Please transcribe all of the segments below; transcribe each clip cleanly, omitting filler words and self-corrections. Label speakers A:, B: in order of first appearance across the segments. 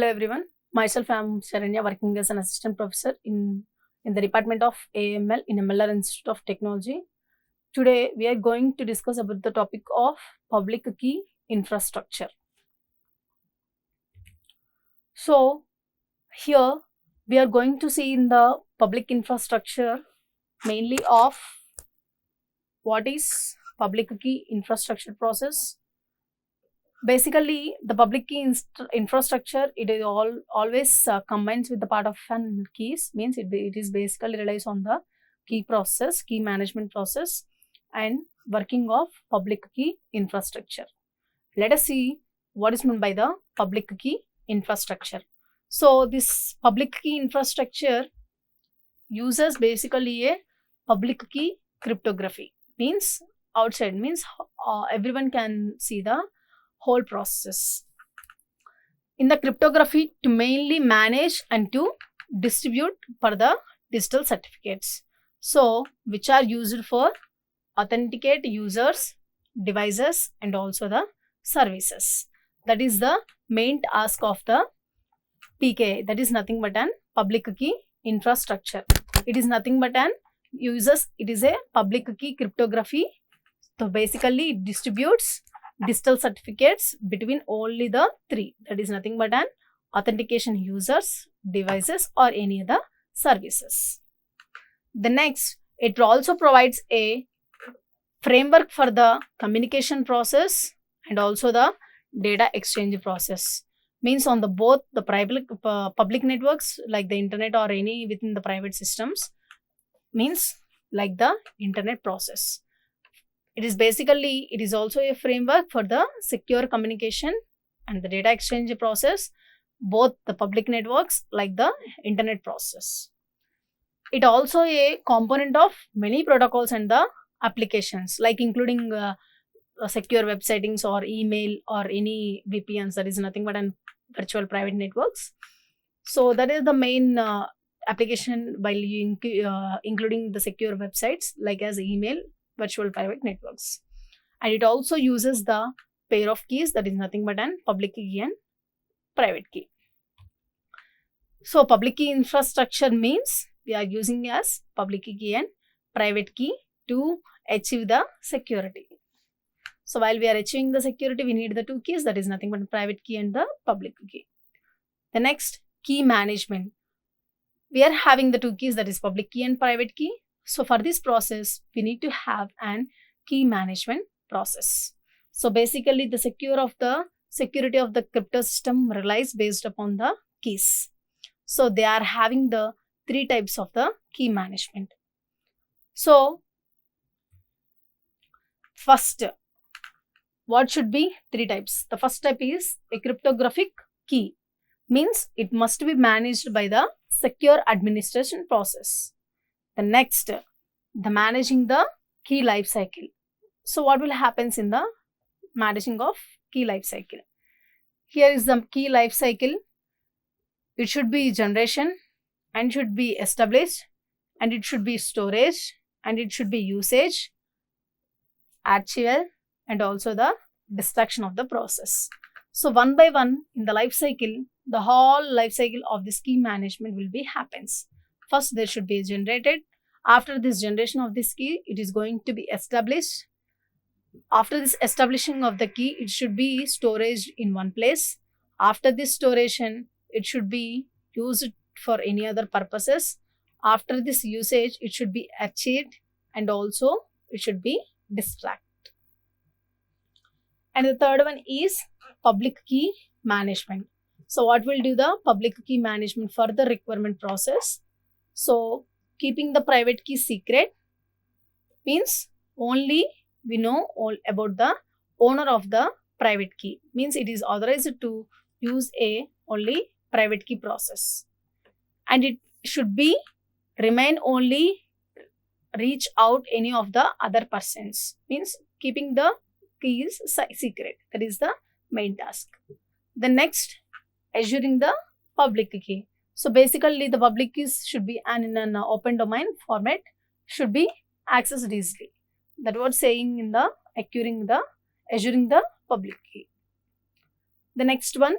A: Hello everyone, myself I am Saranya, working as an assistant professor in the department of AIML in MLR Institute of Technology. Today we are going to discuss about the topic of public key infrastructure. So here we are going to see in the public infrastructure mainly of what is public key infrastructure process. Basically, the public key infrastructure, it is always combines with the part of an keys, means it is basically relies on the key process, key management process and working of public key infrastructure. Let us see what is meant by the public key infrastructure. So this public key infrastructure uses basically a public key cryptography, means outside, means everyone can see the whole process. In the cryptography, to mainly manage and to distribute for the digital certificates, so which are used for authenticate users, devices and also the services. That is the main task of the PKI. That is nothing but an public key infrastructure. It is nothing but an uses, it is a public key cryptography. So basically it distributes digital certificates between only the three, that is nothing but an authentication users, devices or any other services. The next, it also provides a framework for the communication process and also the data exchange process, means on the both the public networks like the internet or any within the private systems, means like the internet process. It is basically, it is also a framework for the secure communication and the data exchange process, both the public networks like the internet process. It also a component of many protocols and the applications, like including secure websitings or email or any VPNs, that is nothing but an virtual private networks. So that is the main application while including the secure websites like as email, virtual private networks. And it also uses the pair of keys, that is nothing but an public key and private key. So public key infrastructure means we are using as public key and private key to achieve the security. So while we are achieving the security, we need the two keys, that is nothing but private key and the public key. The next, key management. We are having the two keys, that is public key and private key. So for this process, we need to have an key management process. So basically the security of the crypto system relies based upon the keys. So they are having the three types of the key management. So first, what should be three types? The first type is a cryptographic key, means it must be managed by the secure administration process. The next, the managing the key life cycle. So what will happen in the managing of key life cycle? Here is the key life cycle. It should be generation and should be established and it should be storage and it should be usage, archival and also the destruction of the process. So one by one in the life cycle, the whole life cycle of this key management will be happens. First, there should be generated. After this generation of this key, it is going to be established. After this establishing of the key, it should be storage in one place. After this storation, it should be used for any other purposes. After this usage, it should be achieved and also it should be distracted. And the third one is public key management. So what will do the public key management for the requirement process? So keeping the private key secret, means only we know all about the owner of the private key, means it is authorized to use a only private key process and it should be remain only reach out any of the other persons, means keeping the keys secret. That is the main task. The next, assuring the public key. So basically the public keys should be in an open domain format, should be accessed easily. That was saying in the assuring the public key. The next one,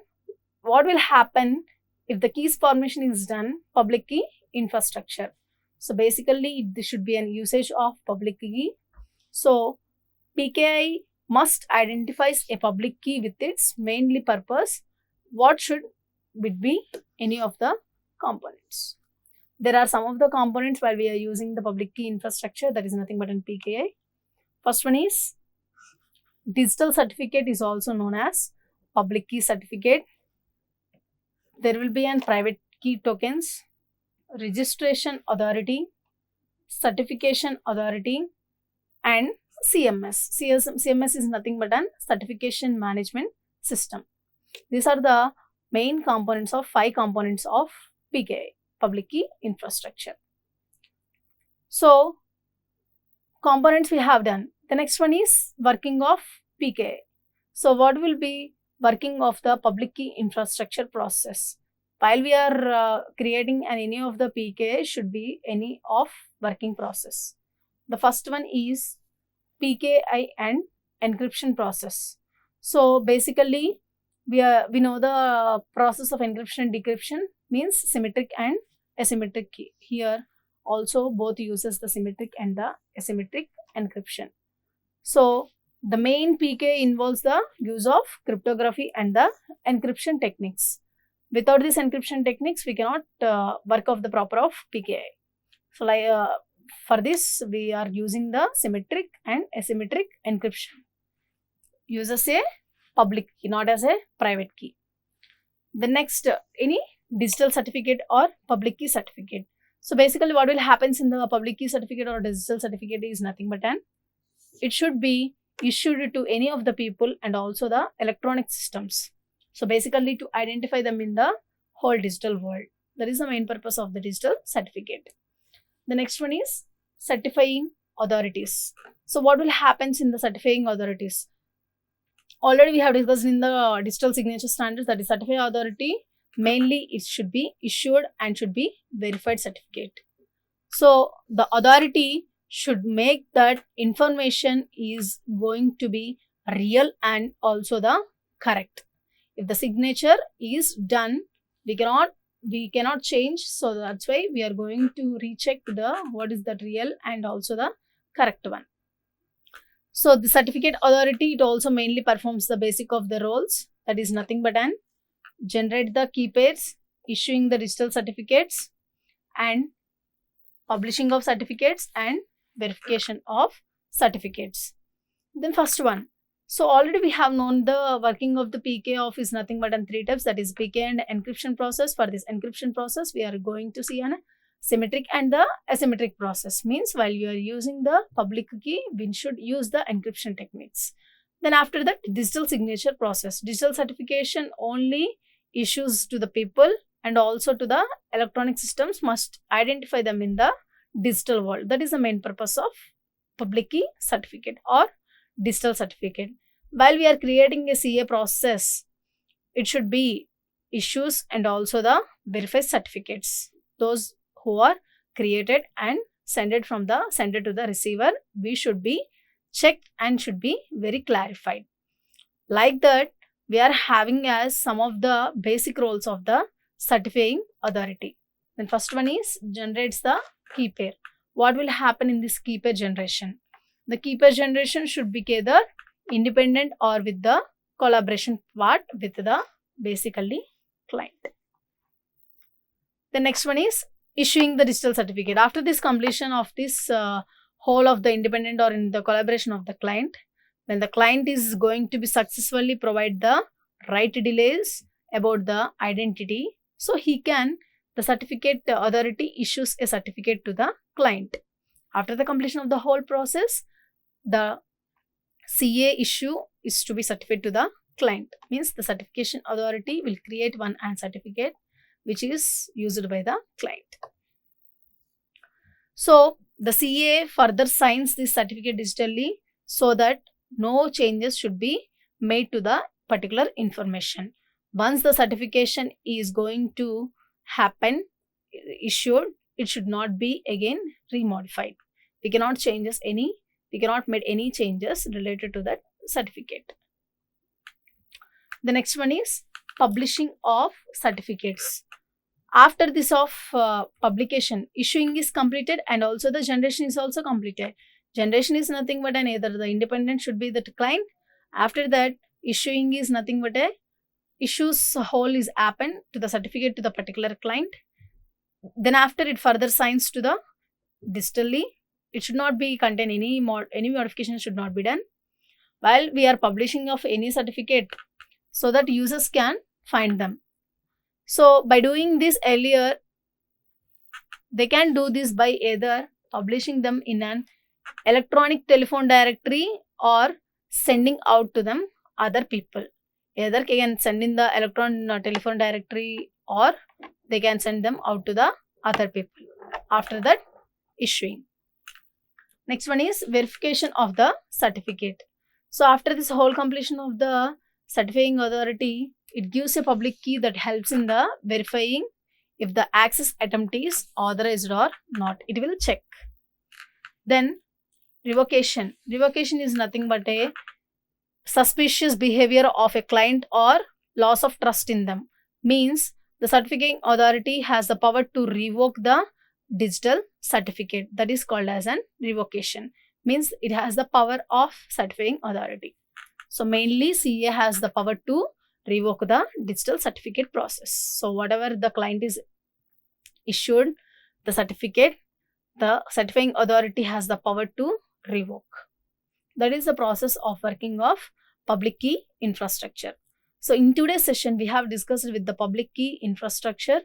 A: what will happen if the keys formation is done public key infrastructure? So basically this should be an usage of public key. So PKI must identifies a public key with its mainly purpose. What should it be? Any of the components. There are some of the components while we are using the public key infrastructure, that is nothing but an PKI. First one is digital certificate, is also known as public key certificate. There will be an private key tokens, registration authority, certification authority, and CMS. CMS is nothing but an certification management system. These are the main components of 5 components of PKI, public key infrastructure. So components we have done. The next one is working of PKI. So what will be working of the public key infrastructure process? While we are creating any of the PKI, should be any of working process. The first one is PKI and encryption process. So basically we know the process of encryption and decryption means symmetric and asymmetric key. Here also both uses the symmetric and the asymmetric encryption. So the main PKI involves the use of cryptography and the encryption techniques. Without these encryption techniques, we cannot work off the proper of PKI. So for this, we are using the symmetric and asymmetric encryption. Uses a public key, not as a private key. The next, any digital certificate or public key certificate. So basically what will happen in the public key certificate or digital certificate is nothing but it should be issued to any of the people and also the electronic systems. So basically to identify them in the whole digital world. That is the main purpose of the digital certificate. The next one is certifying authorities. So what will happen in the certifying authorities? Already we have discussed in the digital signature standards, that is certifying authority. Mainly it should be issued and should be verified certificate. So the authority should make that information is going to be real and also the correct. If the signature is done, we cannot change. So that's why we are going to recheck what is that real and also the correct one. So the certificate authority, it also mainly performs the basic of the roles. That is nothing but generate the key pairs, issuing the digital certificates, and publishing of certificates and verification of certificates. Then first one. So already we have known the working of the PKI of is nothing but 3 types, that is PKI and encryption process. For this encryption process, we are going to see an symmetric and the asymmetric process. Means while you are using the public key, we should use the encryption techniques. Then after that, digital signature process. Digital certification only issues to the people and also to the electronic systems must identify them in the digital world. That is the main purpose of public key certificate or digital certificate. While we are creating a CA process, it should be issues and also the verified certificates. Those who are created and sent it from the sender to the receiver, we should be checked and should be very clarified. Like that, we are having as some of the basic roles of the certifying authority. Then first one is generates the key pair. What will happen in this key pair generation? The key pair generation should be either independent or with the collaboration part with the basically client. The next one is issuing the digital certificate. After this completion of this whole of the independent or in the collaboration of the client, when the client is going to be successfully provide the right delays about the identity, so the certificate authority issues a certificate to the client. After the completion of the whole process, the CA issue is to be certified to the client. Means the certification authority will create one certificate which is used by the client. So the CA further signs this certificate digitally so that no changes should be made to the particular information. Once the certification is going to happen, issued, it should not be again remodified. We cannot make any changes related to that certificate. The next one is publishing of certificates. After this of publication, issuing is completed and also the generation is also completed. Generation is nothing but an either the independent should be the client. After that, issuing is nothing but a issues whole is happened to the certificate to the particular client. Then after it further signs to the digitally, it should not be contain any modification should not be done while we are publishing of any certificate so that users can find them. So by doing this earlier, they can do this by either publishing them in an electronic telephone directory or sending out to them other people. Either they can send in the electronic telephone directory or they can send them out to the other people. After that, issuing. Next one is verification of the certificate. So after this whole completion of the certifying authority, it gives a public key that helps in the verifying if the access attempt is authorized or not. It will check. Then revocation. Revocation is nothing but a suspicious behavior of a client or loss of trust in them. Means the certifying authority has the power to revoke the digital certificate. That is called as an revocation. Means it has the power of certifying authority. So mainly CA has the power to revoke the digital certificate process. So whatever the client is issued the certificate, the certifying authority has the power to revoke. That is the process of working of public key infrastructure. So in today's session, we have discussed with the public key infrastructure.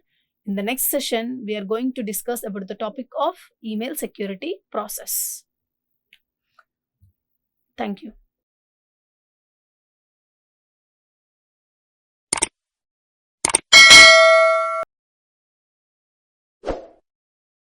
A: In the next session, we are going to discuss about the topic of email security process. Thank you.